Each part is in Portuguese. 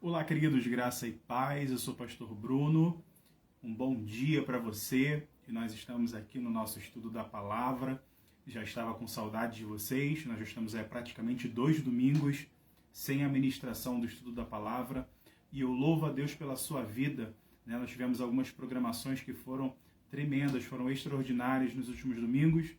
Olá, queridos, graça e paz. Eu sou o pastor Bruno. Um bom dia para você. E nós estamos aqui no nosso estudo da palavra. Já estava com saudade de vocês. Nós já estamos praticamente 2 domingos sem a ministração do estudo da palavra. E eu louvo a Deus pela sua vida. Nós tivemos algumas programações que foram tremendas, foram extraordinárias nos últimos domingos,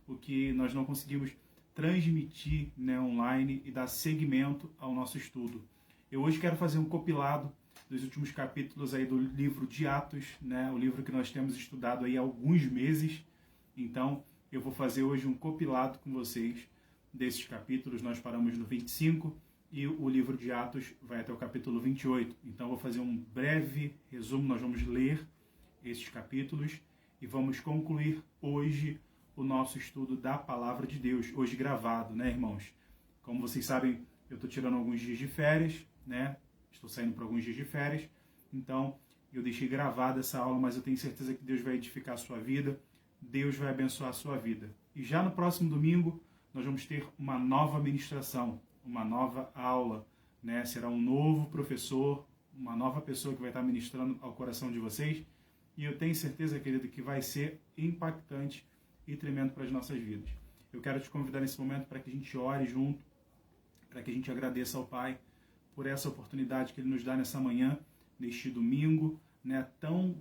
o que nós não conseguimos transmitir online e dar seguimento ao nosso estudo. Eu hoje quero fazer um compilado dos últimos capítulos aí do livro de Atos, o livro que nós temos estudado aí há alguns meses. Então, eu vou fazer hoje um compilado com vocês desses capítulos. Nós paramos no 25 e o livro de Atos vai até o capítulo 28. Então, eu vou fazer um breve resumo. Nós vamos ler esses capítulos e vamos concluir hoje o nosso estudo da Palavra de Deus, hoje gravado, irmãos? Como vocês sabem, eu estou tirando alguns dias de férias, Estou saindo por alguns dias de férias, então eu deixei gravada essa aula, mas eu tenho certeza que Deus vai edificar a sua vida, Deus vai abençoar a sua vida. E já no próximo domingo, nós vamos ter uma nova ministração, uma nova aula, Será um novo professor, uma nova pessoa que vai estar ministrando ao coração de vocês, e eu tenho certeza, querido, que vai ser impactante e tremendo para as nossas vidas. Eu quero te convidar nesse momento para que a gente ore junto, para que a gente agradeça ao Pai por essa oportunidade que Ele nos dá nessa manhã, neste domingo, tão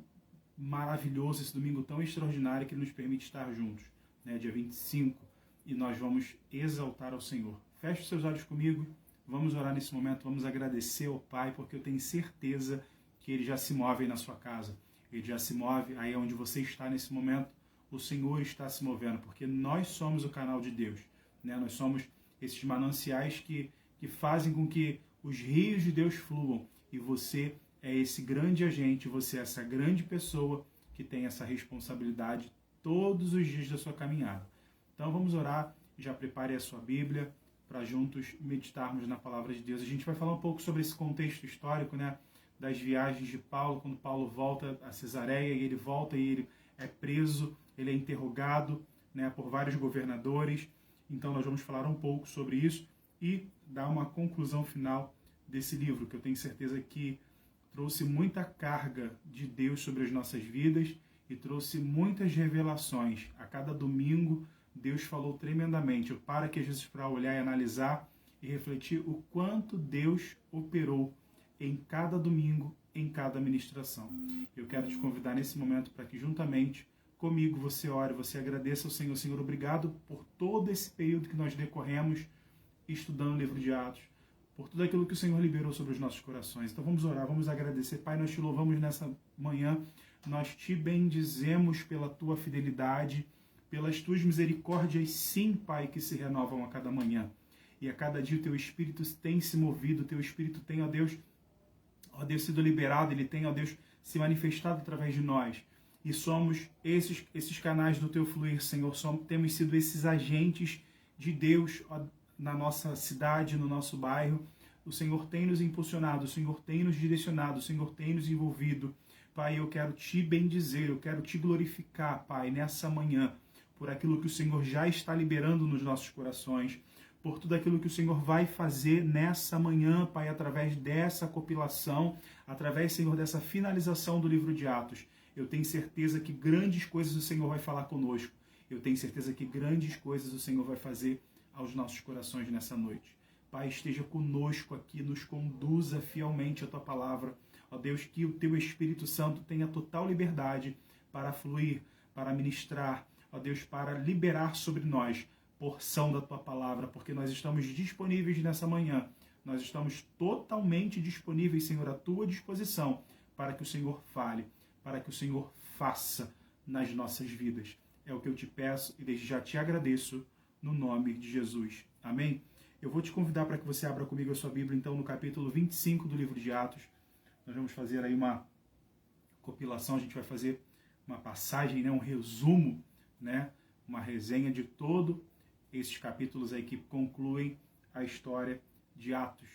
maravilhoso, esse domingo tão extraordinário que Ele nos permite estar juntos, dia 25, e nós vamos exaltar ao Senhor. Feche os seus olhos comigo, vamos orar nesse momento, vamos agradecer ao Pai, porque eu tenho certeza que Ele já se move aí na sua casa, Ele já se move aí onde você está nesse momento, o Senhor está se movendo, porque nós somos o canal de Deus, Nós somos esses mananciais que fazem com que os rios de Deus fluam, e você é esse grande agente, você é essa grande pessoa que tem essa responsabilidade todos os dias da sua caminhada. Então vamos orar, já prepare a sua Bíblia para juntos meditarmos na Palavra de Deus. A gente vai falar um pouco sobre esse contexto histórico, das viagens de Paulo, quando Paulo volta a Cesareia, e ele volta e ele é preso, ele é interrogado por vários governadores. Então nós vamos falar um pouco sobre isso e dar uma conclusão final desse livro, que eu tenho certeza que trouxe muita carga de Deus sobre as nossas vidas e trouxe muitas revelações. A cada domingo, Deus falou tremendamente. Eu paro aqui às vezes para olhar e analisar e refletir o quanto Deus operou em cada domingo, em cada ministração. Eu quero te convidar nesse momento para que juntamente comigo você ore, você agradeça ao Senhor. Senhor, obrigado por todo esse período que nós decorremos estudando o livro de Atos, por tudo aquilo que o Senhor liberou sobre os nossos corações. Então vamos orar, vamos agradecer. Pai, nós te louvamos nessa manhã, nós te bendizemos pela tua fidelidade, pelas tuas misericórdias, sim, Pai, que se renovam a cada manhã. E a cada dia o teu Espírito tem se movido, o teu Espírito tem, ó Deus, sido liberado, ele tem, ó Deus, se manifestado através de nós. E somos esses canais do teu fluir, Senhor, temos sido esses agentes de Deus, ó, na nossa cidade, no nosso bairro. O Senhor tem nos impulsionado, o Senhor tem nos direcionado, o Senhor tem nos envolvido. Pai, eu quero te bendizer, eu quero te glorificar, Pai, nessa manhã, por aquilo que o Senhor já está liberando nos nossos corações, por tudo aquilo que o Senhor vai fazer nessa manhã, Pai, através dessa compilação, através, Senhor, dessa finalização do livro de Atos. Eu tenho certeza que grandes coisas o Senhor vai falar conosco. Eu tenho certeza que grandes coisas o Senhor vai fazer aos nossos corações nessa noite. Pai, esteja conosco aqui, nos conduza fielmente a tua palavra. Ó Deus, que o teu Espírito Santo tenha total liberdade para fluir, para ministrar, ó Deus, para liberar sobre nós porção da tua palavra, porque nós estamos disponíveis nessa manhã. Nós estamos totalmente disponíveis, Senhor, à tua disposição, para que o Senhor fale, para que o Senhor faça nas nossas vidas. É o que eu te peço e desde já te agradeço, no nome de Jesus. Amém? Eu vou te convidar para que você abra comigo a sua Bíblia, então, no capítulo 25 do livro de Atos. Nós vamos fazer aí uma compilação, a gente vai fazer uma passagem, um resumo, uma resenha de todos esses capítulos aí que concluem a história de Atos,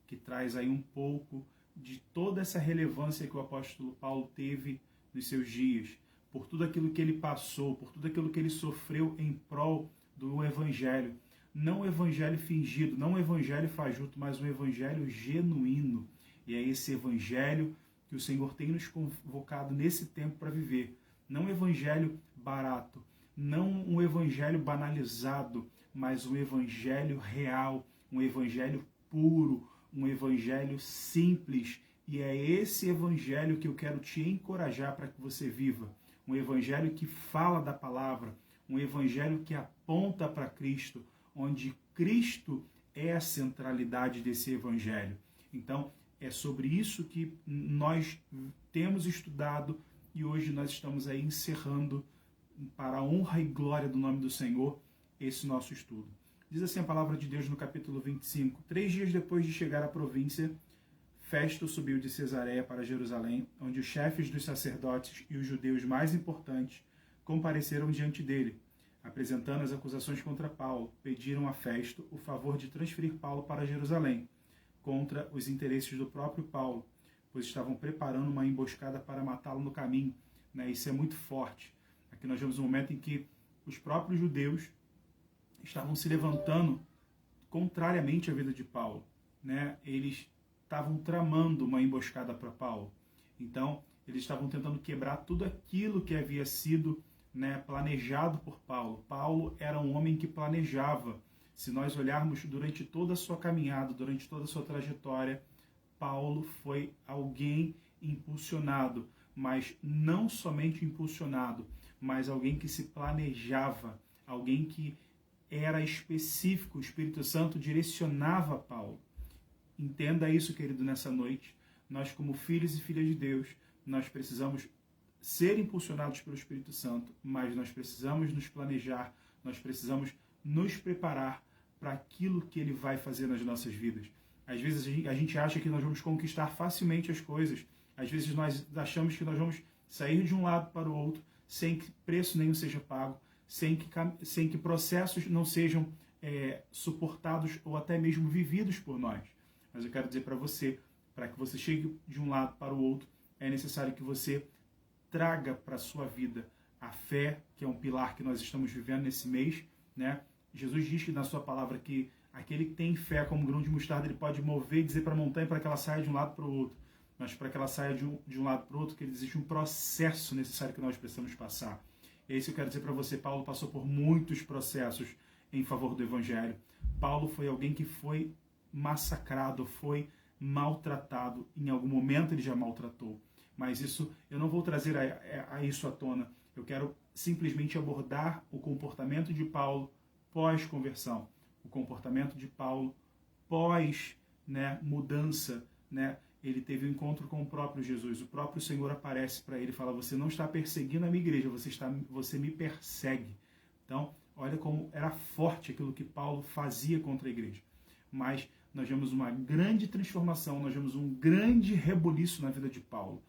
que traz aí um pouco de toda essa relevância que o apóstolo Paulo teve nos seus dias, por tudo aquilo que ele passou, por tudo aquilo que ele sofreu em prol do Evangelho. Não o Evangelho fingido, não o Evangelho fajuto, mas o Evangelho genuíno. E é esse evangelho que o Senhor tem nos convocado nesse tempo para viver. Não um evangelho barato, não um evangelho banalizado, mas um evangelho real, um evangelho puro, um evangelho simples. E é esse evangelho que eu quero te encorajar para que você viva. Um evangelho que fala da palavra, um evangelho que aponta para Cristo, onde Cristo é a centralidade desse evangelho. Então, é sobre isso que nós temos estudado e hoje nós estamos aí encerrando, para a honra e glória do nome do Senhor, esse nosso estudo. Diz assim a palavra de Deus no capítulo 25. 3 dias depois de chegar à província, Festo subiu de Cesareia para Jerusalém, onde os chefes dos sacerdotes e os judeus mais importantes compareceram diante dele, apresentando as acusações contra Paulo. Pediram a Festo o favor de transferir Paulo para Jerusalém, contra os interesses do próprio Paulo, pois estavam preparando uma emboscada para matá-lo no caminho. Isso é muito forte. Aqui nós vemos um momento em que os próprios judeus estavam se levantando contrariamente à vida de Paulo. Eles estavam tramando uma emboscada para Paulo. Então, eles estavam tentando quebrar tudo aquilo que havia sido planejado por Paulo. Paulo era um homem que planejava. Se nós olharmos durante toda a sua caminhada, durante toda a sua trajetória, Paulo foi alguém impulsionado, mas não somente impulsionado, mas alguém que se planejava, alguém que era específico. O Espírito Santo direcionava Paulo. Entenda isso, querido, nessa noite. Nós, como filhos e filhas de Deus, nós precisamos ser impulsionados pelo Espírito Santo, mas nós precisamos nos planejar, nós precisamos nos preparar para aquilo que Ele vai fazer nas nossas vidas. Às vezes a gente acha que nós vamos conquistar facilmente as coisas. Às vezes nós achamos que nós vamos sair de um lado para o outro sem que preço nenhum seja pago, sem que processos não sejam suportados ou até mesmo vividos por nós. Mas eu quero dizer para você, para que você chegue de um lado para o outro, é necessário que você traga para a sua vida a fé, que é um pilar que nós estamos vivendo nesse mês. Jesus diz que na sua palavra que aquele que tem fé como grão de mostarda, ele pode mover e dizer para a montanha para que ela saia de um lado para o outro. Mas para que ela saia de um lado para o outro, que existe um processo necessário que nós precisamos passar. É isso que eu quero dizer para você. Paulo passou por muitos processos em favor do Evangelho. Paulo foi alguém que foi massacrado, foi maltratado. Em algum momento ele já maltratou. Mas isso, eu não vou trazer a isso à tona. Eu quero simplesmente abordar o comportamento de Paulo pós-conversão. O comportamento de Paulo pós mudança. Ele teve um encontro com o próprio Jesus. O próprio Senhor aparece para ele e fala: você não está perseguindo a minha igreja, você me persegue. Então, olha como era forte aquilo que Paulo fazia contra a igreja. Mas nós vemos uma grande transformação, nós vemos um grande rebuliço na vida de Paulo.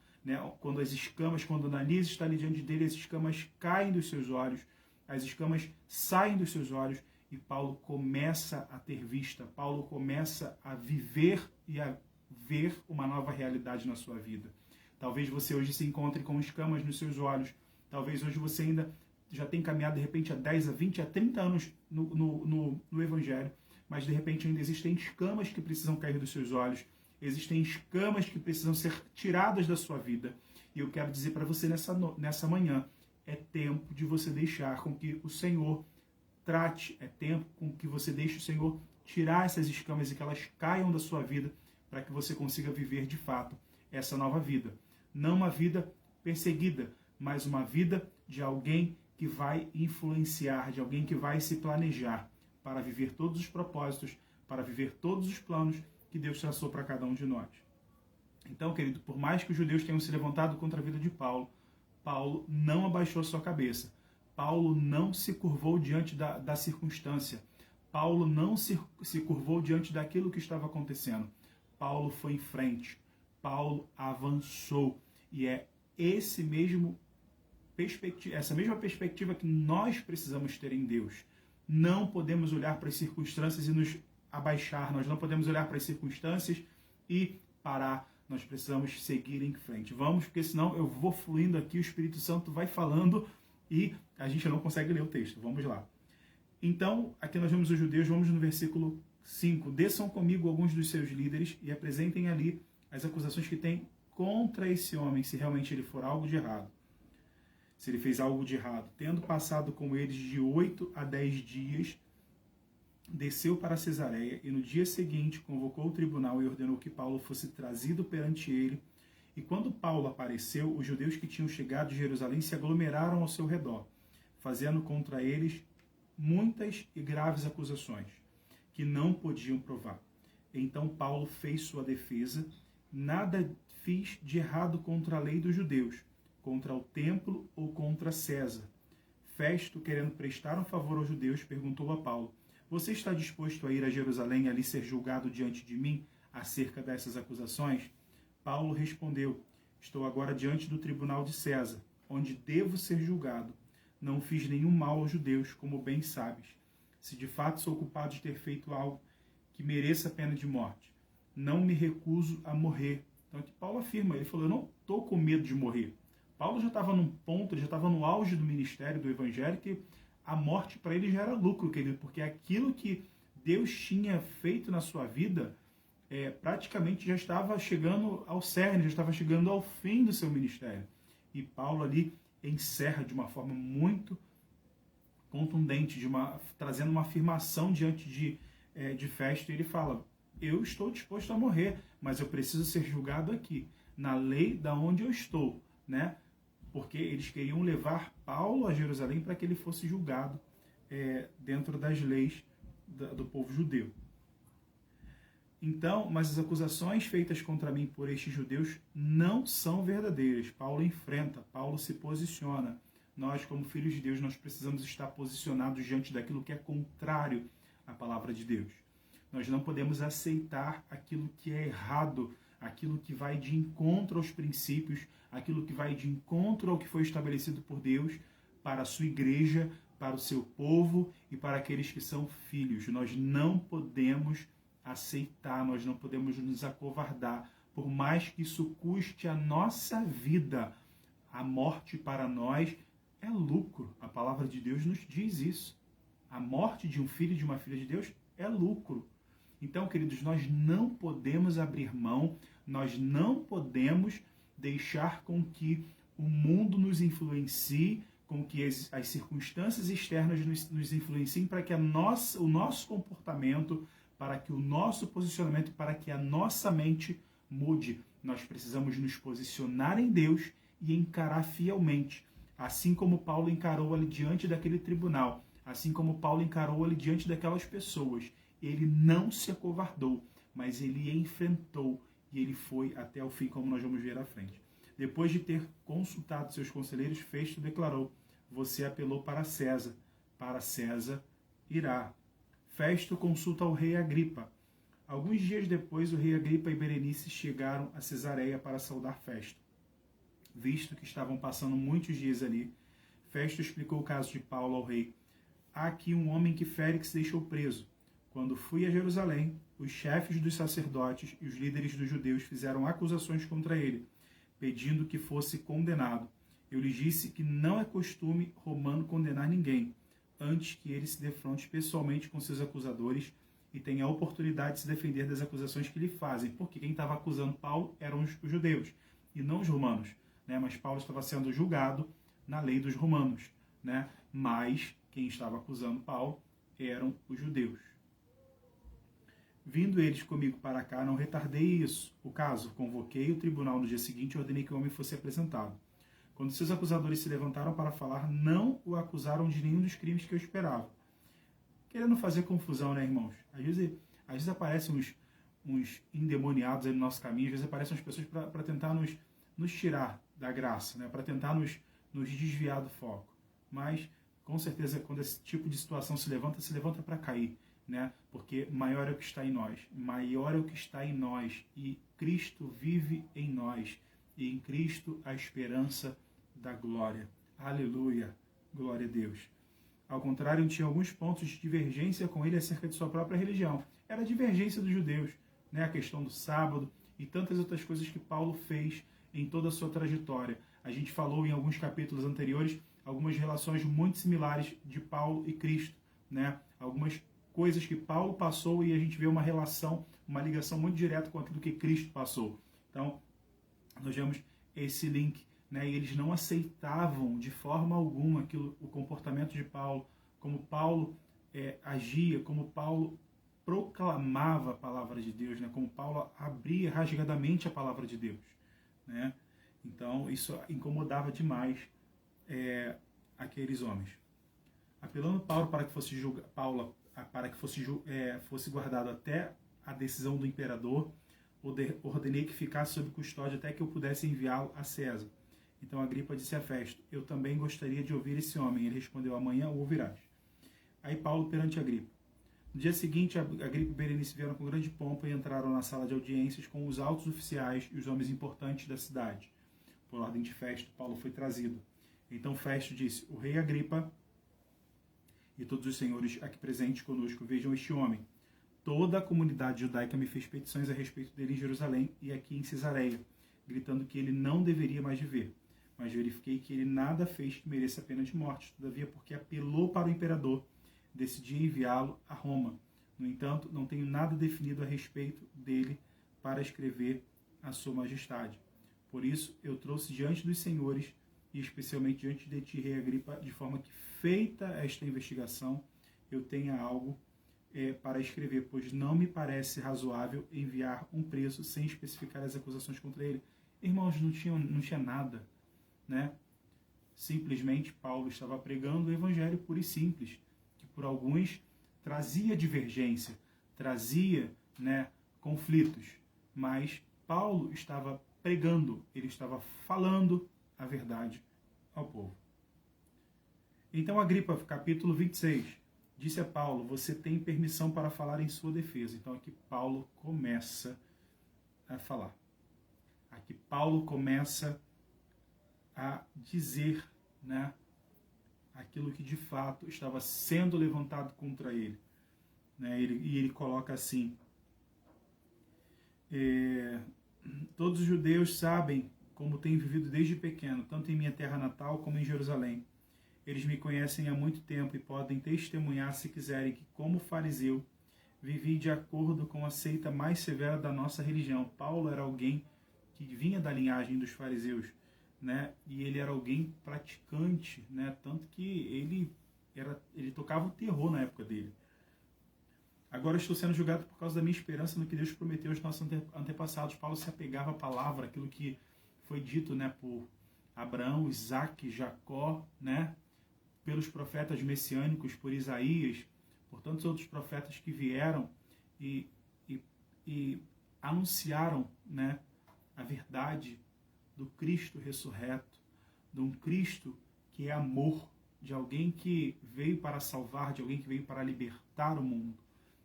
Quando Ananias está ali diante dele, as escamas caem dos seus olhos, as escamas saem dos seus olhos e Paulo começa a ter vista, Paulo começa a viver e a ver uma nova realidade na sua vida. Talvez você hoje se encontre com escamas nos seus olhos, talvez hoje você ainda já tenha caminhado de repente há 10, a 20, a 30 anos no Evangelho, mas de repente ainda existem escamas que precisam cair dos seus olhos, existem escamas que precisam ser tiradas da sua vida. E eu quero dizer para você nessa manhã, é tempo de você deixar com que o Senhor trate, é tempo com que você deixe o Senhor tirar essas escamas e que elas caiam da sua vida, para que você consiga viver de fato essa nova vida. Não uma vida perseguida, mas uma vida de alguém que vai influenciar, de alguém que vai se planejar para viver todos os propósitos, para viver todos os planos que Deus traçou para cada um de nós. Então, querido, por mais que os judeus tenham se levantado contra a vida de Paulo, Paulo não abaixou sua cabeça. Paulo não se curvou diante da circunstância. Paulo não se curvou diante daquilo que estava acontecendo. Paulo foi em frente. Paulo avançou. E é essa mesma perspectiva que nós precisamos ter em Deus. Não podemos olhar para as circunstâncias e nos abaixar. Nós não podemos olhar para as circunstâncias e parar. Nós precisamos seguir em frente. Vamos, porque senão eu vou fluindo aqui, o Espírito Santo vai falando e a gente não consegue ler o texto. Vamos lá. Então, aqui nós vemos os judeus, vamos no versículo 5. Desçam comigo alguns dos seus líderes e apresentem ali as acusações que tem contra esse homem, se realmente ele for algo de errado. Se ele fez algo de errado. Tendo passado com eles de 8 a 10 dias, desceu para Cesareia e no dia seguinte convocou o tribunal e ordenou que Paulo fosse trazido perante ele. E quando Paulo apareceu, os judeus que tinham chegado de Jerusalém se aglomeraram ao seu redor, fazendo contra eles muitas e graves acusações, que não podiam provar. Então Paulo fez sua defesa: nada fiz de errado contra a lei dos judeus, contra o templo ou contra César. Festo, querendo prestar um favor aos judeus, perguntou a Paulo: você está disposto a ir a Jerusalém e ali ser julgado diante de mim acerca dessas acusações? Paulo respondeu: estou agora diante do tribunal de César, onde devo ser julgado. Não fiz nenhum mal aos judeus, como bem sabes. Se de fato sou culpado de ter feito algo que mereça a pena de morte, não me recuso a morrer. Então aqui Paulo afirma, ele falou: eu não estou com medo de morrer. Paulo já estava num ponto, ele já estava no auge do ministério, do evangelho, que a morte para ele já era lucro, querido, porque aquilo que Deus tinha feito na sua vida praticamente já estava chegando ao cerne, já estava chegando ao fim do seu ministério. E Paulo ali encerra de uma forma muito contundente, trazendo uma afirmação diante de Festo, e ele fala: eu estou disposto a morrer, mas eu preciso ser julgado aqui, na lei da onde eu estou, né? Porque eles queriam levar Paulo a Jerusalém para que ele fosse julgado dentro das leis do povo judeu. Então, mas as acusações feitas contra mim por estes judeus não são verdadeiras. Paulo enfrenta, Paulo se posiciona. Nós, como filhos de Deus, nós precisamos estar posicionados diante daquilo que é contrário à palavra de Deus. Nós não podemos aceitar aquilo que é errado, aquilo que vai de encontro aos princípios, aquilo que vai de encontro ao que foi estabelecido por Deus para a sua igreja, para o seu povo e para aqueles que são filhos. Nós não podemos aceitar, nós não podemos nos acovardar, por mais que isso custe a nossa vida. A morte para nós é lucro. A palavra de Deus nos diz isso. A morte de um filho e de uma filha de Deus é lucro. Então, queridos, nós não podemos abrir mão, nós não podemos deixar com que o mundo nos influencie, com que as circunstâncias externas nos influenciem para que o nosso comportamento, para que o nosso posicionamento, para que a nossa mente mude. Nós precisamos nos posicionar em Deus e encarar fielmente, assim como Paulo encarou ali diante daquele tribunal, assim como Paulo encarou ali diante daquelas pessoas. Ele não se acovardou, mas ele enfrentou e ele foi até o fim, como nós vamos ver à frente. Depois de ter consultado seus conselheiros, Festo declarou: você apelou para César irá. Festo consulta ao rei Agripa. Alguns dias depois, o rei Agripa e Berenice chegaram a Cesareia para saudar Festo. Visto que estavam passando muitos dias ali, Festo explicou o caso de Paulo ao rei. Há aqui um homem que Félix deixou preso. Quando fui a Jerusalém, os chefes dos sacerdotes e os líderes dos judeus fizeram acusações contra ele, pedindo que fosse condenado. Eu lhes disse que não é costume romano condenar ninguém, antes que ele se defronte pessoalmente com seus acusadores e tenha a oportunidade de se defender das acusações que lhe fazem, porque quem estava acusando Paulo eram os judeus e não os romanos, né? Mas Paulo estava sendo julgado na lei dos romanos, né? Mas quem estava acusando Paulo eram os judeus. Vindo eles comigo para cá, não retardei isso. O caso, convoquei o tribunal no dia seguinte e ordenei que o homem fosse apresentado. Quando seus acusadores se levantaram para falar, não o acusaram de nenhum dos crimes que eu esperava. Querendo fazer confusão, né, irmãos? Às vezes aparecem uns endemoniados aí no nosso caminho, às vezes aparecem as pessoas para tentar nos tirar da graça, né? Para tentar nos desviar do foco. Mas, com certeza, quando esse tipo de situação se levanta para cair, né? Porque maior é o que está em nós, maior é o que está em nós, e Cristo vive em nós, e em Cristo a esperança da glória. Aleluia, glória a Deus. Ao contrário, tinha alguns pontos de divergência com ele acerca de sua própria religião. Era a divergência dos judeus, né? A questão do sábado e tantas outras coisas que Paulo fez em toda a sua trajetória. A gente falou em alguns capítulos anteriores algumas relações muito similares de Paulo e Cristo, né? Algumas coisas que Paulo passou e a gente vê uma relação, uma ligação muito direta com aquilo que Cristo passou. Então, nós vemos esse link, né? E eles não aceitavam de forma alguma o comportamento de Paulo, como Paulo agia, como Paulo proclamava a palavra de Deus, né? Como Paulo abria rasgadamente a palavra de Deus, né? Então, isso incomodava demais aqueles homens. Apelando Paulo para que fosse fosse guardado até a decisão do imperador, ordenei que ficasse sob custódia até que eu pudesse enviá-lo a César. Então Agripa disse a Festo: eu também gostaria de ouvir esse homem. Ele respondeu: amanhã o ouvirás. Aí Paulo perante Agripa. No dia seguinte, Agripa e Berenice vieram com grande pompa e entraram na sala de audiências com os altos oficiais e os homens importantes da cidade. Por ordem de Festo, Paulo foi trazido. Então Festo disse: o rei Agripa e todos os senhores aqui presentes conosco, vejam este homem. Toda a comunidade judaica me fez petições a respeito dele em Jerusalém e aqui em Cesareia, gritando que ele não deveria mais viver. Mas verifiquei que ele nada fez que mereça a pena de morte. Todavia, porque apelou para o imperador, decidi enviá-lo a Roma. No entanto, não tenho nada definido a respeito dele para escrever a sua majestade. Por isso, eu trouxe diante dos senhores, e especialmente diante de ti, rei Agripa, de forma que, feita esta investigação, eu tenha algo para escrever, pois não me parece razoável enviar um preso sem especificar as acusações contra ele. Irmãos, não tinha nada, né? Simplesmente Paulo estava pregando o evangelho puro e simples, que por alguns trazia divergência, trazia, né, conflitos, mas Paulo estava pregando, ele estava falando a verdade ao povo. Então Agripa, capítulo 26, disse a Paulo: você tem permissão para falar em sua defesa. Então aqui Paulo começa a falar. Aqui Paulo começa a dizer, né, aquilo que de fato estava sendo levantado contra ele. Né? E ele coloca assim: todos os judeus sabem como tenho vivido desde pequeno, tanto em minha terra natal como em Jerusalém. Eles me conhecem há muito tempo e podem testemunhar, se quiserem, que como fariseu vivi de acordo com a seita mais severa da nossa religião. Paulo era alguém que vinha da linhagem dos fariseus, né? E ele era alguém praticante, né? Tanto que ele tocava o terror na época dele. Agora estou sendo julgado por causa da minha esperança no que Deus prometeu aos nossos antepassados. Paulo se apegava à palavra, aquilo que foi dito, né, por Abraão, Isaac, Jacó, né, pelos profetas messiânicos, por Isaías, por tantos outros profetas que vieram e anunciaram, né, a verdade do Cristo ressurreto, de um Cristo que é amor, de alguém que veio para salvar, de alguém que veio para libertar o mundo.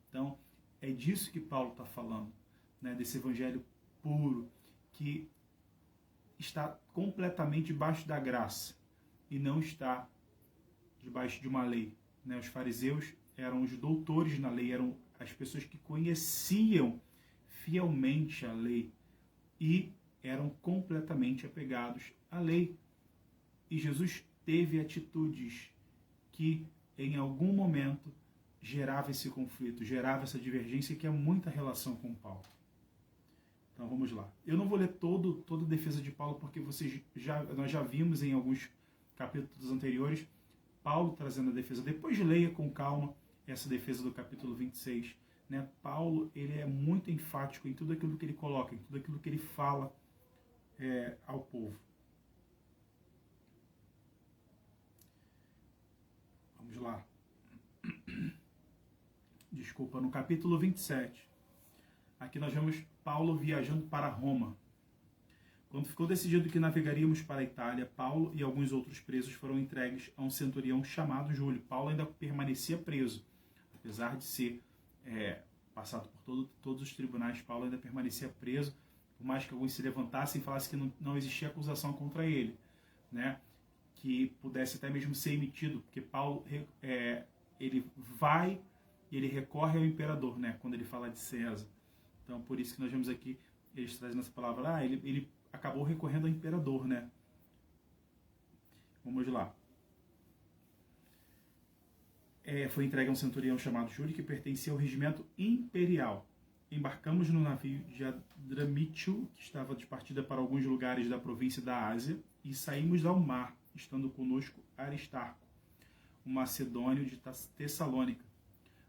Então, é disso que Paulo está falando, né, desse evangelho puro, que está completamente debaixo da graça e não está debaixo de uma lei. Né? Os fariseus eram os doutores na lei, eram as pessoas que conheciam fielmente a lei e eram completamente apegados à lei. E Jesus teve atitudes que, em algum momento, gerava esse conflito, gerava essa divergência, que é muita relação com Paulo. Então vamos lá. Eu não vou ler toda a defesa de Paulo, porque nós já vimos em alguns capítulos anteriores Paulo trazendo a defesa. Depois leia com calma essa defesa do capítulo 26. Né? Paulo, ele é muito enfático em tudo aquilo que ele coloca, em tudo aquilo que ele fala ao povo. Vamos lá. Desculpa, no capítulo 27. Aqui nós vemos Paulo viajando para Roma. Quando ficou decidido que navegaríamos para a Itália, Paulo e alguns outros presos foram entregues a um centurião chamado Júlio. Paulo ainda permanecia preso. Apesar de ser passado por todos os tribunais, Paulo ainda permanecia preso, por mais que alguns se levantassem e falassem que não existia acusação contra ele, né? Que pudesse até mesmo ser emitido, porque Paulo ele vai e ele recorre ao imperador, né? Quando ele fala de César. Então, por isso que nós vemos aqui, eles trazem essa palavra, ele acabou recorrendo ao imperador, né? Vamos lá. Foi entregue a um centurião chamado Júlio, que pertencia ao regimento imperial. embarcamos no navio de Adramítio, que estava de partida para alguns lugares da província da Ásia, e saímos ao mar, estando conosco Aristarco, um macedônio de Tessalônica.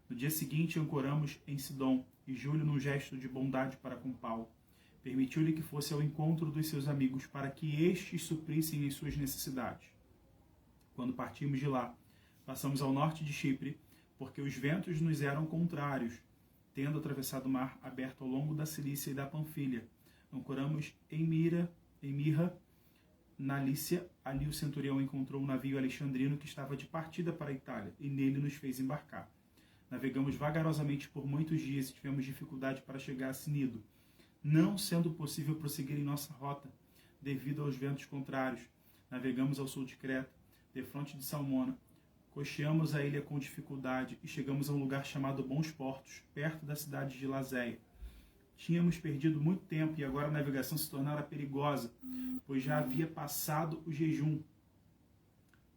No dia seguinte, ancoramos em Sidom, e Júlio, num gesto de bondade para com Paulo, permitiu-lhe que fosse ao encontro dos seus amigos para que estes suprissem as suas necessidades. Quando partimos de lá, passamos ao norte de Chipre, porque os ventos nos eram contrários, tendo atravessado o mar aberto ao longo da Cilícia e da Panfilha. Ancoramos em Mirra, na Lícia. Ali o centurião encontrou um navio alexandrino que estava de partida para a Itália, e nele nos fez embarcar. Navegamos vagarosamente por muitos dias e tivemos dificuldade para chegar a Cnido, não sendo possível prosseguir em nossa rota, devido aos ventos contrários. Navegamos ao sul de Creta, defronte de Salmona. Cocheamos a ilha com dificuldade e chegamos a um lugar chamado Bons Portos, perto da cidade de Lazéia. Tínhamos perdido muito tempo e agora a navegação se tornara perigosa, pois já havia passado o jejum.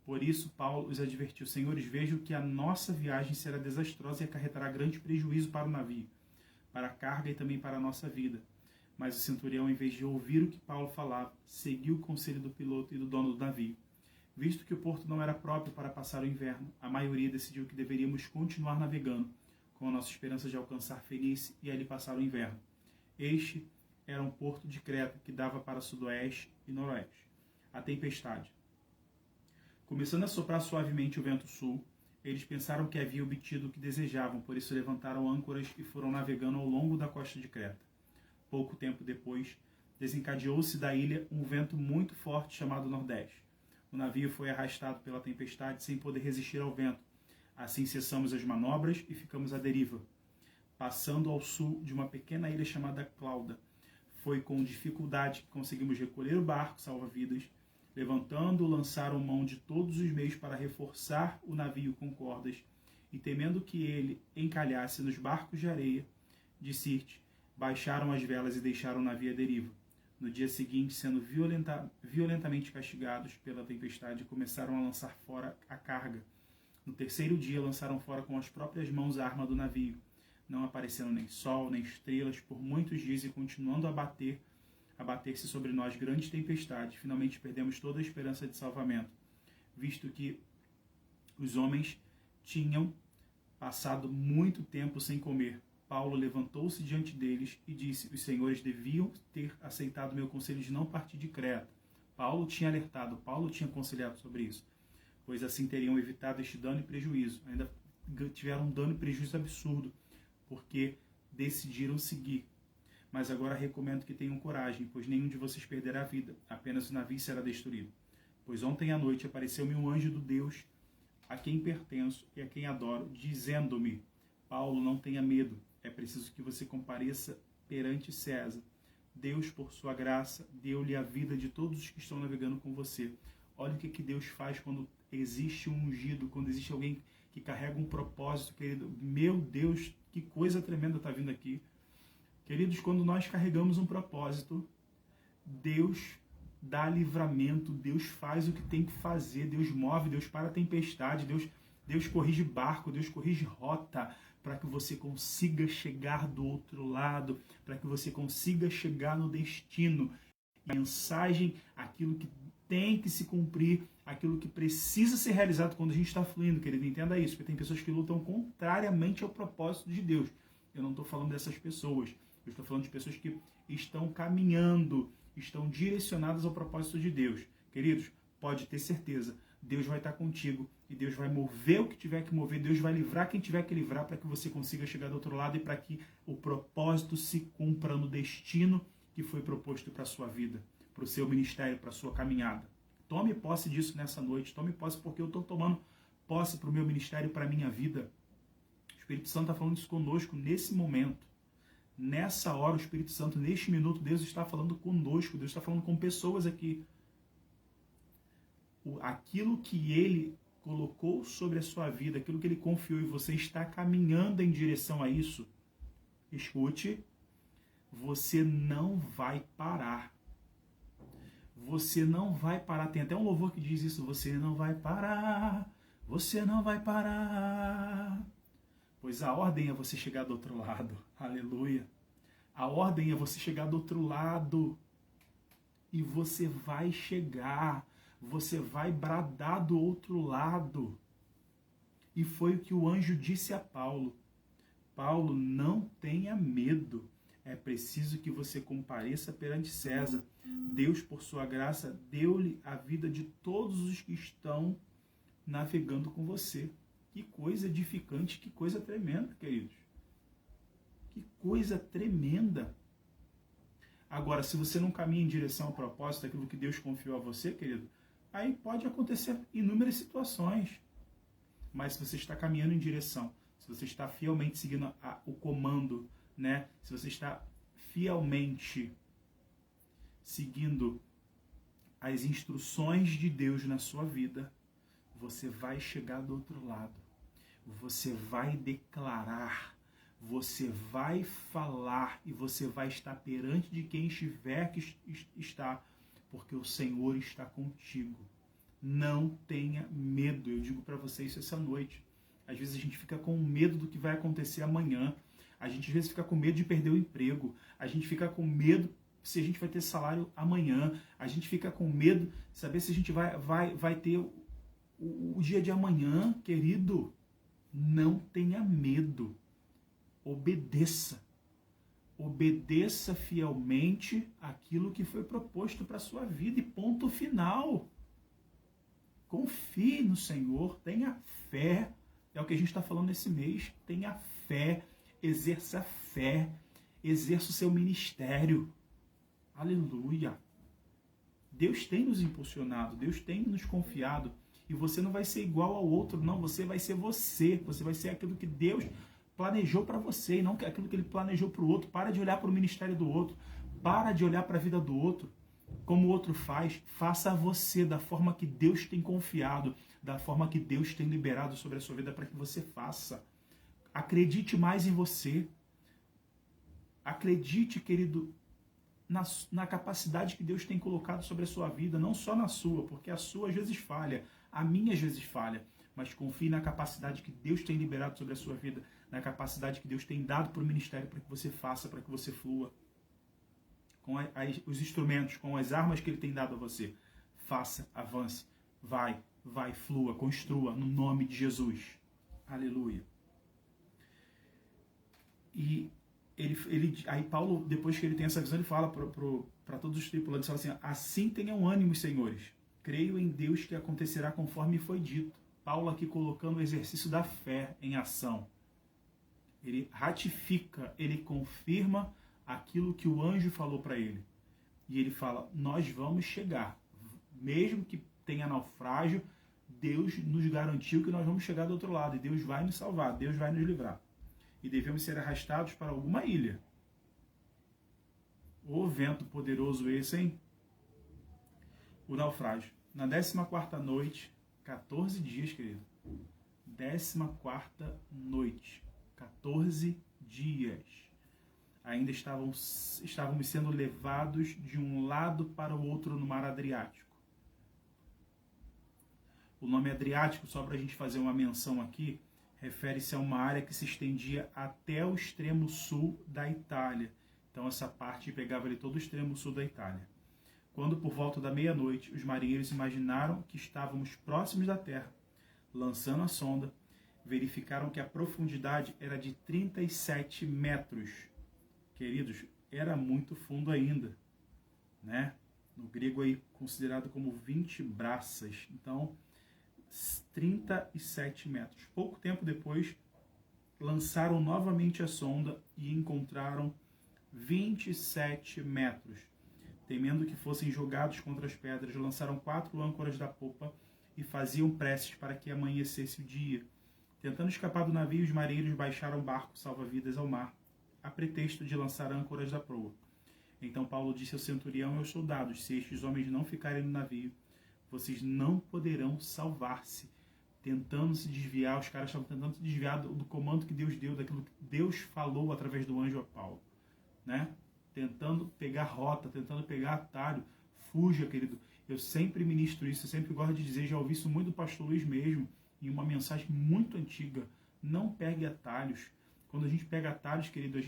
Por isso, Paulo os advertiu: Senhores, vejo que a nossa viagem será desastrosa e acarretará grande prejuízo para o navio, para a carga e também para a nossa vida. Mas o centurião, em vez de ouvir o que Paulo falava, seguiu o conselho do piloto e do dono do navio. Visto que o porto não era próprio para passar o inverno, a maioria decidiu que deveríamos continuar navegando, com a nossa esperança de alcançar Fenícia e ali passar o inverno. Este era um porto de Creta que dava para sudoeste e noroeste. A tempestade. Começando a soprar suavemente o vento sul, eles pensaram que havia obtido o que desejavam, por isso levantaram âncoras e foram navegando ao longo da costa de Creta. Pouco tempo depois, desencadeou-se da ilha um vento muito forte chamado Nordeste. O navio foi arrastado pela tempestade sem poder resistir ao vento. Assim cessamos as manobras e ficamos à deriva, passando ao sul de uma pequena ilha chamada Clauda. Foi com dificuldade que conseguimos recolher o barco salva-vidas. Levantando, lançaram mão de todos os meios para reforçar o navio com cordas, e temendo que ele encalhasse nos barcos de areia de Sirte, baixaram as velas e deixaram o navio à deriva. No dia seguinte, sendo violentamente castigados pela tempestade, começaram a lançar fora a carga. No terceiro dia, lançaram fora com as próprias mãos a arma do navio. Não apareceram nem sol, nem estrelas por muitos dias, e continuando a bater-se sobre nós grande tempestade, finalmente perdemos toda a esperança de salvamento, visto que os homens tinham passado muito tempo sem comer. Paulo levantou-se diante deles e disse: os senhores deviam ter aceitado meu conselho de não partir de Creta. Paulo tinha alertado, Paulo tinha aconselhado sobre isso, pois assim teriam evitado este dano e prejuízo. Ainda tiveram um dano e prejuízo absurdo, porque decidiram seguir. Mas agora recomendo que tenham coragem, pois nenhum de vocês perderá a vida, apenas o navio será destruído. Pois ontem à noite apareceu-me um anjo do Deus a quem pertenço e a quem adoro, dizendo-me: Paulo, não tenha medo, é preciso que você compareça perante César. Deus, por sua graça, deu-lhe a vida de todos os que estão navegando com você. Olha o que Deus faz quando existe um ungido, quando existe alguém que carrega um propósito, querido. Meu Deus, que coisa tremenda está vindo aqui. Queridos, quando nós carregamos um propósito, Deus dá livramento, Deus faz o que tem que fazer, Deus move, Deus para a tempestade, Deus corrige barco, Deus corrige rota, para que você consiga chegar do outro lado, para que você consiga chegar no destino. E a mensagem, aquilo que tem que se cumprir, aquilo que precisa ser realizado quando a gente está fluindo, querido, entenda isso, porque tem pessoas que lutam contrariamente ao propósito de Deus. Eu não estou falando dessas pessoas. Eu estou falando de pessoas que estão caminhando, estão direcionadas ao propósito de Deus. Queridos, pode ter certeza, Deus vai estar contigo e Deus vai mover o que tiver que mover, Deus vai livrar quem tiver que livrar para que você consiga chegar do outro lado e para que o propósito se cumpra no destino que foi proposto para a sua vida, para o seu ministério, para a sua caminhada. Tome posse disso nessa noite, tome posse, porque eu estou tomando posse para o meu ministério, para a minha vida. O Espírito Santo está falando isso conosco nesse momento. Nessa hora, o Espírito Santo, neste minuto, Deus está falando conosco, Deus está falando com pessoas aqui. Aquilo que Ele colocou sobre a sua vida, aquilo que Ele confiou e você está caminhando em direção a isso, escute, você não vai parar. Você não vai parar. Tem até um louvor que diz isso: você não vai parar, você não vai parar. Pois a ordem é você chegar do outro lado. Aleluia. A ordem é você chegar do outro lado. E você vai chegar. Você vai bradar do outro lado. E foi o que o anjo disse a Paulo. Paulo, não tenha medo. É preciso que você compareça perante César. Deus, por sua graça, deu-lhe a vida de todos os que estão navegando com você. Que coisa edificante, que coisa tremenda, queridos. Que coisa tremenda. Agora, se você não caminha em direção ao propósito, daquilo que Deus confiou a você, querido, aí pode acontecer inúmeras situações. Mas se você está caminhando em direção, se você está fielmente seguindo o comando, né? Se você está fielmente seguindo as instruções de Deus na sua vida, você vai chegar do outro lado. Você vai declarar, você vai falar e você vai estar perante de quem estiver que está, porque o Senhor está contigo. Não tenha medo. Eu digo para vocês isso essa noite. Às vezes a gente fica com medo do que vai acontecer amanhã. A gente às vezes fica com medo de perder o emprego. A gente fica com medo se a gente vai ter salário amanhã. A gente fica com medo de saber se a gente vai ter o dia de amanhã. Querido, não tenha medo. Obedeça. Obedeça fielmente aquilo que foi proposto para a sua vida e ponto final. Confie no Senhor, tenha fé. É o que a gente está falando nesse mês. Tenha fé, exerça fé, exerça o seu ministério. Aleluia. Deus tem nos impulsionado, Deus tem nos confiado. E você não vai ser igual ao outro, não. Você vai ser você. Você vai ser aquilo que Deus planejou para você e não aquilo que Ele planejou para o outro. Para de olhar para o ministério do outro. Para de olhar para a vida do outro. Como o outro faz, faça você da forma que Deus tem confiado, da forma que Deus tem liberado sobre a sua vida para que você faça. Acredite mais em você. Acredite, querido, na capacidade que Deus tem colocado sobre a sua vida, não só na sua, porque a sua às vezes falha, a minha às vezes falha, mas confie na capacidade que Deus tem liberado sobre a sua vida, na capacidade que Deus tem dado para o ministério para que você faça, para que você flua. Com os instrumentos, com as armas que Ele tem dado a você. Faça, avance, vai, flua, construa, no nome de Jesus. Aleluia. E aí Paulo, depois que ele tem essa visão, ele fala para todos os tripulantes, fala assim, assim tenham ânimo, senhores. Creio em Deus que acontecerá conforme foi dito. Paulo aqui colocando o exercício da fé em ação. Ele ratifica, ele confirma aquilo que o anjo falou para ele. E ele fala, nós vamos chegar. Mesmo que tenha naufrágio, Deus nos garantiu que nós vamos chegar do outro lado. E Deus vai nos salvar, Deus vai nos livrar. E devemos ser arrastados para alguma ilha. Ô vento poderoso esse, hein? O naufrágio. Na 14ª noite, 14 dias, querido. 14ª noite. 14 dias. Ainda estávamos sendo levados de um lado para o outro no mar Adriático. O nome Adriático, só para a gente fazer uma menção aqui, refere-se a uma área que se estendia até o extremo sul da Itália. Então essa parte pegava ali todo o extremo sul da Itália. Quando por volta da meia-noite, os marinheiros imaginaram que estávamos próximos da terra. Lançando a sonda, verificaram que a profundidade era de 37 metros. Queridos, era muito fundo ainda, né? No grego aí considerado como 20 braças. Então, 37 metros. Pouco tempo depois, lançaram novamente a sonda e encontraram 27 metros. Temendo que fossem jogados contra as pedras, lançaram 4 âncoras da popa e faziam preces para que amanhecesse o dia. Tentando escapar do navio, os marinheiros baixaram o barco salva-vidas ao mar, a pretexto de lançar âncoras da proa. Então Paulo disse ao centurião e aos soldados, se estes homens não ficarem no navio, vocês não poderão salvar-se. Tentando se desviar, os caras estavam tentando se desviar do comando que Deus deu, daquilo que Deus falou através do anjo a Paulo, né? Tentando pegar rota, tentando pegar atalho. Fuja, querido. Eu sempre ministro isso, eu sempre gosto de dizer, já ouvi isso muito do pastor Luiz mesmo, em uma mensagem muito antiga. Não pegue atalhos. Quando a gente pega atalhos, querido,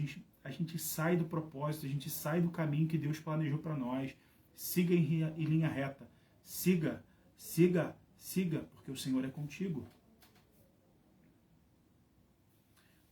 a gente sai do propósito, a gente sai do caminho que Deus planejou para nós. Siga em linha reta. Siga, siga, siga, porque o Senhor é contigo.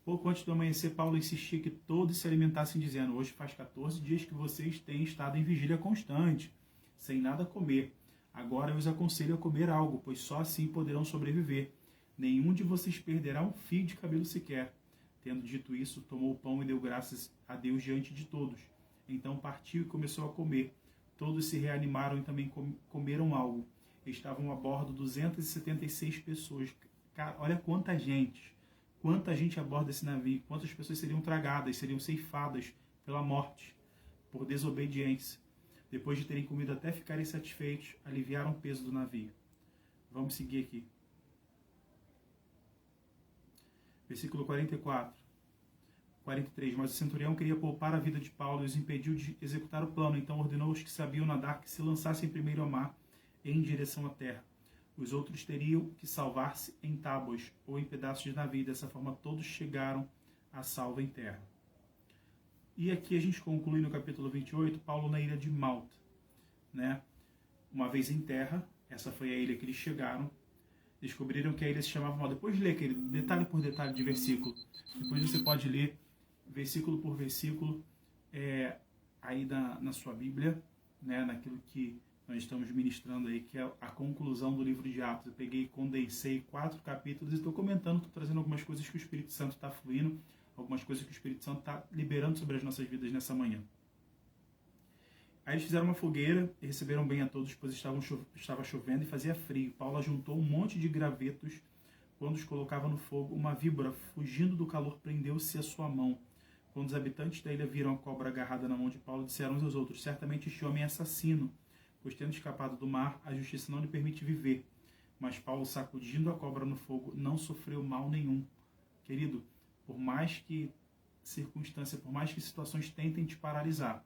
Pouco antes do amanhecer, Paulo insistia que todos se alimentassem, dizendo: hoje faz 14 dias que vocês têm estado em vigília constante, sem nada comer. Agora eu os aconselho a comer algo, pois só assim poderão sobreviver. Nenhum de vocês perderá um fio de cabelo sequer. Tendo dito isso, tomou o pão e deu graças a Deus diante de todos. Então partiu e começou a comer. Todos se reanimaram e também comeram algo. Estavam a bordo 276 pessoas. Cara, olha quanta gente. Quanta gente a bordo desse navio. Quantas pessoas seriam tragadas, seriam ceifadas pela morte, por desobediência. Depois de terem comido até ficarem satisfeitos, aliviaram o peso do navio. Vamos seguir aqui. Versículo 44. 43. Mas o centurião queria poupar a vida de Paulo e os impediu de executar o plano. Então ordenou aos que sabiam nadar que se lançassem primeiro ao mar em direção à terra. Os outros teriam que salvar-se em tábuas ou em pedaços de navio. Dessa forma todos chegaram a salvo em terra. E aqui a gente conclui no capítulo 28, Paulo na ilha de Malta, né? Uma vez em terra, essa foi a ilha que eles chegaram, descobriram que a ilha se chamava Malta. Depois lê aquele detalhe por detalhe de versículo. Depois você pode ler versículo por versículo aí na sua Bíblia, né? Naquilo que nós estamos ministrando aí, que é a conclusão do livro de Atos. Eu peguei e condensei 4 capítulos e estou comentando, estou trazendo algumas coisas que o Espírito Santo está fluindo, algumas coisas que o Espírito Santo está liberando sobre as nossas vidas nessa manhã. Aí eles fizeram uma fogueira e receberam bem a todos, pois estava chovendo e fazia frio. Paulo juntou um monte de gravetos. Quando os colocava no fogo, uma víbora, fugindo do calor, prendeu-se à sua mão. Quando os habitantes da ilha viram a cobra agarrada na mão de Paulo, disseram uns aos outros: certamente este homem é assassino, pois tendo escapado do mar, a justiça não lhe permite viver. Mas Paulo, sacudindo a cobra no fogo, não sofreu mal nenhum. Querido, por mais que circunstâncias, por mais que situações tentem te paralisar,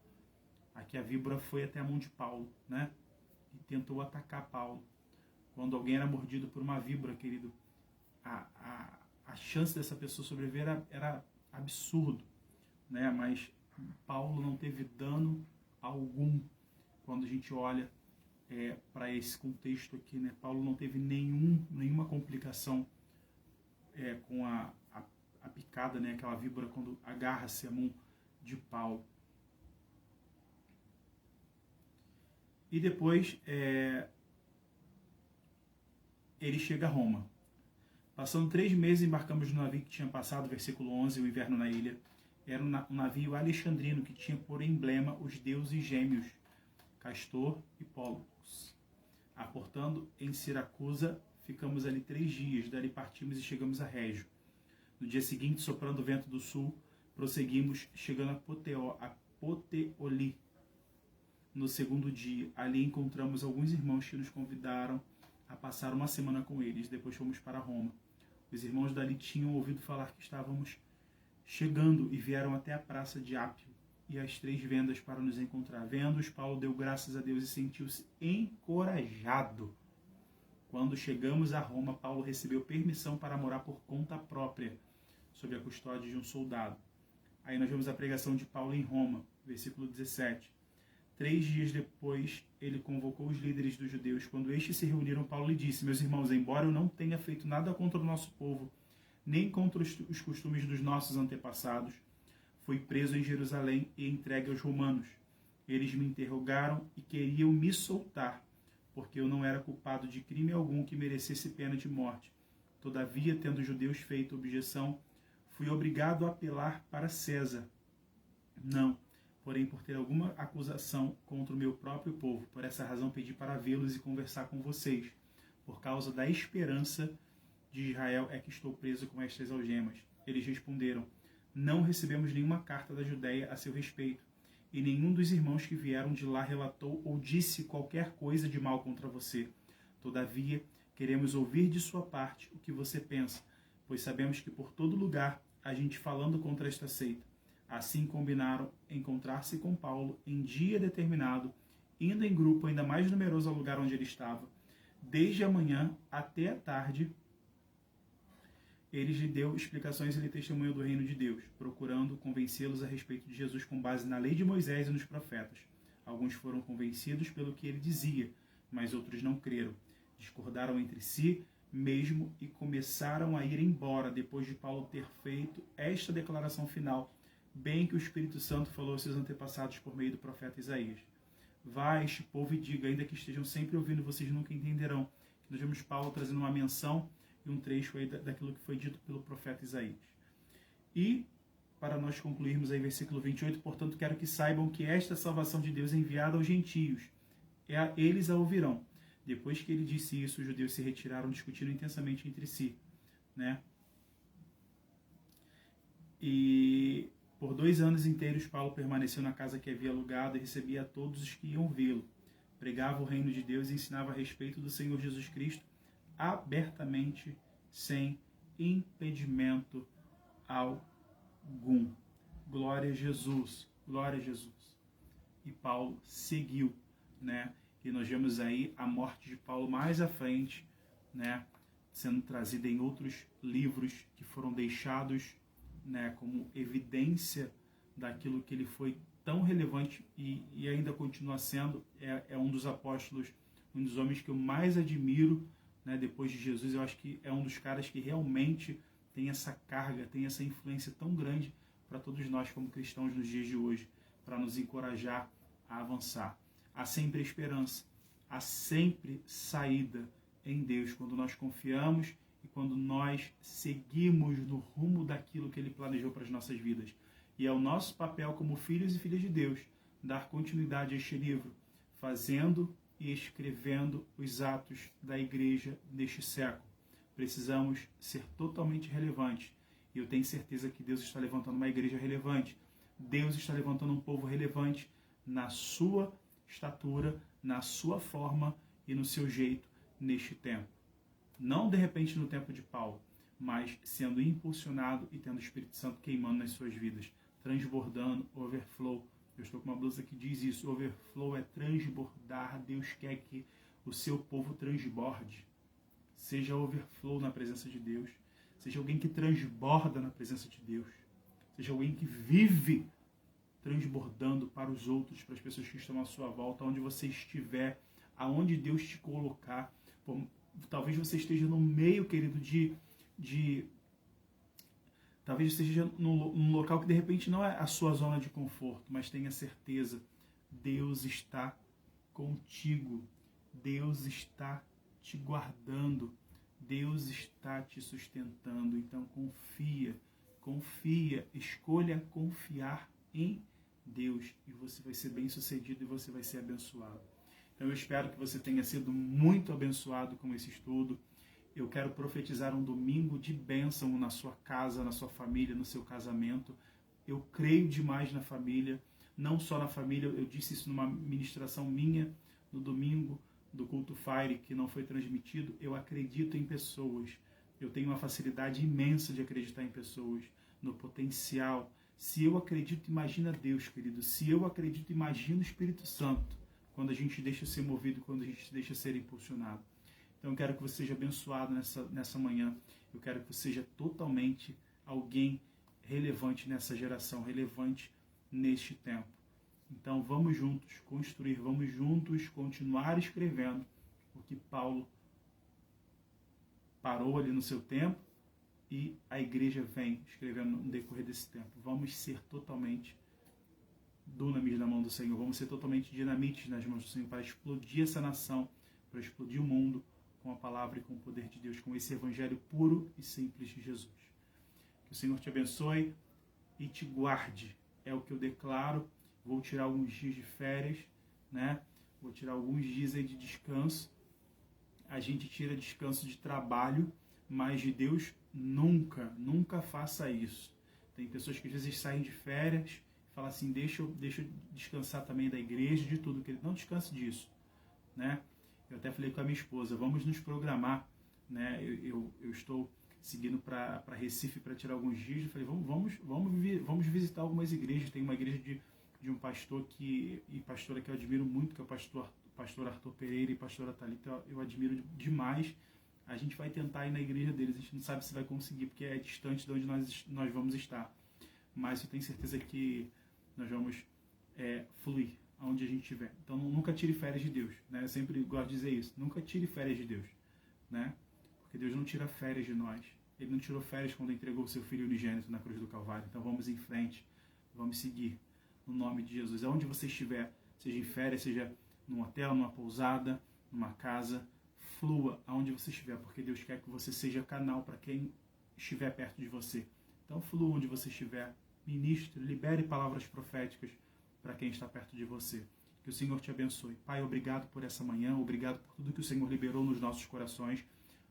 aqui a víbora foi até a mão de Paulo, né? E tentou atacar Paulo. Quando alguém era mordido por uma víbora, querido, a chance dessa pessoa sobreviver era absurdo, né? Mas Paulo não teve dano algum. Quando a gente olha para esse contexto aqui, né? Paulo não teve nenhuma complicação com a picada, né? Aquela víbora quando agarra-se a mão de Paulo. E depois ele chega a Roma. Passando 3 meses, embarcamos no navio que tinha passado, versículo 11, o inverno na ilha. Era um navio alexandrino que tinha por emblema os deuses gêmeos, Castor e Pólux. Aportando em Siracusa, ficamos ali 3 dias. Dali partimos e chegamos a Régio. No dia seguinte, soprando o vento do sul, prosseguimos, chegando a Puteoli. No segundo dia, ali encontramos alguns irmãos que nos convidaram a passar uma semana com eles. Depois fomos para Roma. Os irmãos dali tinham ouvido falar que estávamos chegando e vieram até a praça de Ápio e as 3 vendas para nos encontrar. Vendo-os, Paulo deu graças a Deus e sentiu-se encorajado. Quando chegamos a Roma, Paulo recebeu permissão para morar por conta própria, sob a custódia de um soldado. Aí nós vemos a pregação de Paulo em Roma, versículo 17. 3 dias depois, ele convocou os líderes dos judeus. Quando estes se reuniram, Paulo lhe disse: meus irmãos, embora eu não tenha feito nada contra o nosso povo, nem contra os costumes dos nossos antepassados, fui preso em Jerusalém e entregue aos romanos. Eles me interrogaram e queriam me soltar, porque eu não era culpado de crime algum que merecesse pena de morte. Todavia, tendo os judeus feito objeção, fui obrigado a apelar para César. Não, porém por ter alguma acusação contra o meu próprio povo. Por essa razão pedi para vê-los e conversar com vocês. Por causa da esperança de Israel é que estou preso com estas algemas. Eles responderam: não recebemos nenhuma carta da Judeia a seu respeito, e nenhum dos irmãos que vieram de lá relatou ou disse qualquer coisa de mal contra você. Todavia, queremos ouvir de sua parte o que você pensa, pois sabemos que por todo lugar há gente falando contra esta seita. Assim combinaram encontrar-se com Paulo em dia determinado, indo em grupo ainda mais numeroso ao lugar onde ele estava. Desde a manhã até a tarde, Ele lhe deu explicações e lhe testemunhou do reino de Deus, procurando convencê-los a respeito de Jesus com base na lei de Moisés e nos profetas. Alguns foram convencidos pelo que ele dizia, mas outros não creram. Discordaram entre si mesmo e começaram a ir embora depois de Paulo ter feito esta declaração final, bem que o Espírito Santo falou aos seus antepassados por meio do profeta Isaías. Vá a este povo e diga, ainda que estejam sempre ouvindo, vocês nunca entenderão. Nós vemos Paulo trazendo uma menção e um trecho aí daquilo que foi dito pelo profeta Isaías. E, para nós concluirmos aí versículo 28, portanto, quero que saibam que esta salvação de Deus é enviada aos gentios. Eles a ouvirão. Depois que ele disse isso, os judeus se retiraram, discutindo intensamente entre si, né? E por 2 anos inteiros, Paulo permaneceu na casa que havia alugado e recebia a todos os que iam vê-lo. Pregava o reino de Deus e ensinava a respeito do Senhor Jesus Cristo abertamente, sem impedimento algum. Glória a Jesus, glória a Jesus. E Paulo seguiu, né? E nós vemos aí a morte de Paulo mais à frente, né? Sendo trazida em outros livros que foram deixados, né, como evidência daquilo que ele foi tão relevante e ainda continua sendo. É um dos apóstolos, um dos homens que eu mais admiro, né, depois de Jesus. Eu acho que é um dos caras que realmente tem essa carga, tem essa influência tão grande para todos nós como cristãos nos dias de hoje, para nos encorajar a avançar. Há sempre esperança, há sempre saída em Deus, quando nós confiamos e quando nós seguimos no rumo daquilo que Ele planejou para as nossas vidas. E é o nosso papel como filhos e filhas de Deus dar continuidade a este livro, fazendo e escrevendo os atos da igreja neste século. Precisamos ser totalmente relevantes. E eu tenho certeza que Deus está levantando uma igreja relevante. Deus está levantando um povo relevante na sua estatura, na sua forma e no seu jeito neste tempo. Não de repente no tempo de Paulo, mas sendo impulsionado e tendo o Espírito Santo queimando nas suas vidas, transbordando, overflow. Eu estou com uma blusa que diz isso, overflow é transbordar. Deus quer que o seu povo transborde. Seja overflow na presença de Deus, seja alguém que transborda na presença de Deus, seja alguém que vive transbordando para os outros, para as pessoas que estão à sua volta, onde você estiver, aonde Deus te colocar. Talvez você esteja no meio, querido, talvez você esteja num local que de repente não é a sua zona de conforto, mas tenha certeza, Deus está contigo, Deus está te guardando, Deus está te sustentando. Então confia, escolha confiar em Deus e você vai ser bem sucedido e você vai ser abençoado. Então eu espero que você tenha sido muito abençoado com esse estudo. Eu quero profetizar um domingo de bênção na sua casa, na sua família, no seu casamento. Eu creio demais na família, não só na família. Eu disse isso numa ministração minha no domingo do Culto Fire, que não foi transmitido. Eu acredito em pessoas. Eu tenho uma facilidade imensa de acreditar em pessoas, no potencial. Se eu acredito, imagina Deus, querido. Se eu acredito, imagina o Espírito Santo. Quando a gente deixa ser movido, quando a gente deixa ser impulsionado. Então eu quero que você seja abençoado nessa manhã. Eu quero que você seja totalmente alguém relevante nessa geração, relevante neste tempo. Então vamos juntos construir, vamos juntos continuar escrevendo o que Paulo parou ali no seu tempo e a igreja vem escrevendo no decorrer desse tempo. Vamos ser totalmente dunamis na mão do Senhor, vamos ser totalmente dinamites nas mãos do Senhor para explodir essa nação, para explodir o mundo com a palavra e com o poder de Deus, com esse evangelho puro e simples de Jesus. Que o Senhor te abençoe e te guarde, é o que eu declaro. Vou tirar alguns dias de férias, né? Vou tirar alguns dias aí de descanso. A gente tira descanso de trabalho, mas de Deus nunca faça isso. Tem pessoas que às vezes saem de férias e falam assim, deixa eu descansar também da igreja, de tudo. Que ele não descanse disso, né? Eu até falei com a minha esposa, vamos nos programar, né? Eu estou seguindo para Recife para tirar alguns dias. Eu falei, vamos visitar algumas igrejas. Tem uma igreja de um pastor e pastora que eu admiro muito, que é o pastor Arthur Pereira e pastora Thalita. Eu admiro demais A gente vai tentar ir na igreja deles, a gente não sabe se vai conseguir, porque é distante de onde nós vamos estar. Mas eu tenho certeza que nós vamos fluir aonde a gente estiver. Então nunca tire férias de Deus, né? Eu sempre gosto de dizer isso, nunca tire férias de Deus, né? Porque Deus não tira férias de nós. Ele não tirou férias quando entregou o seu Filho unigênito na cruz do Calvário. Então vamos em frente, vamos seguir no nome de Jesus. Aonde você estiver, seja em férias, seja num hotel, numa pousada, numa casa, flua aonde você estiver, porque Deus quer que você seja canal para quem estiver perto de você. Então flua onde você estiver, ministre, libere palavras proféticas para quem está perto de você. Que o Senhor te abençoe. Pai, obrigado por essa manhã, obrigado por tudo que o Senhor liberou nos nossos corações.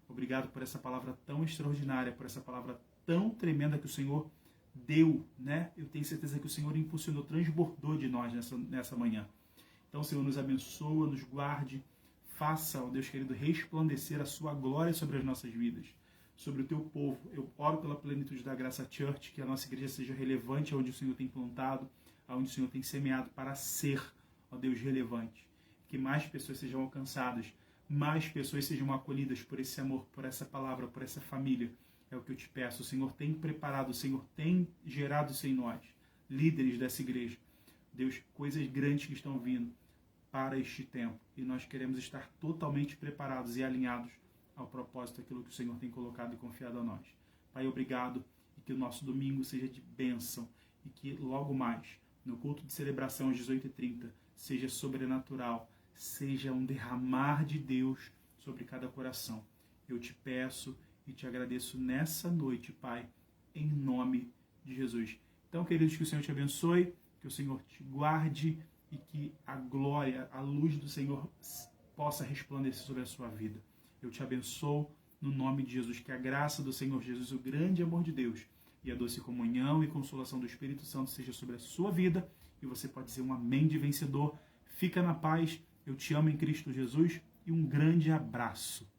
Obrigado por essa palavra tão extraordinária, por essa palavra tão tremenda que o Senhor deu, né? Eu tenho certeza que o Senhor impulsionou, transbordou de nós nessa manhã. Então, Senhor, nos abençoa, nos guarde, faça, ó Deus querido, resplandecer a sua glória sobre as nossas vidas, sobre o teu povo. Eu oro pela plenitude da Graça Church, que a nossa igreja seja relevante onde o Senhor tem plantado, onde o Senhor tem semeado para ser, ó Deus, relevante. Que mais pessoas sejam alcançadas, mais pessoas sejam acolhidas por esse amor, por essa palavra, por essa família. É o que eu te peço. O Senhor tem preparado, o Senhor tem gerado isso em nós, líderes dessa igreja. Deus, coisas grandes que estão vindo para este tempo. E nós queremos estar totalmente preparados e alinhados ao propósito daquilo que o Senhor tem colocado e confiado a nós. Pai, obrigado. E que o nosso domingo seja de bênção. E que logo mais, no culto de celebração às 18h30, seja sobrenatural, seja um derramar de Deus sobre cada coração. Eu te peço e te agradeço nessa noite, Pai, em nome de Jesus. Então, queridos, que o Senhor te abençoe, que o Senhor te guarde e que a glória, a luz do Senhor possa resplandecer sobre a sua vida. Eu te abençoo no nome de Jesus, que a graça do Senhor Jesus, o grande amor de Deus e a doce comunhão e consolação do Espírito Santo seja sobre a sua vida e você pode dizer um amém de vencedor. Fica na paz, eu te amo em Cristo Jesus e um grande abraço.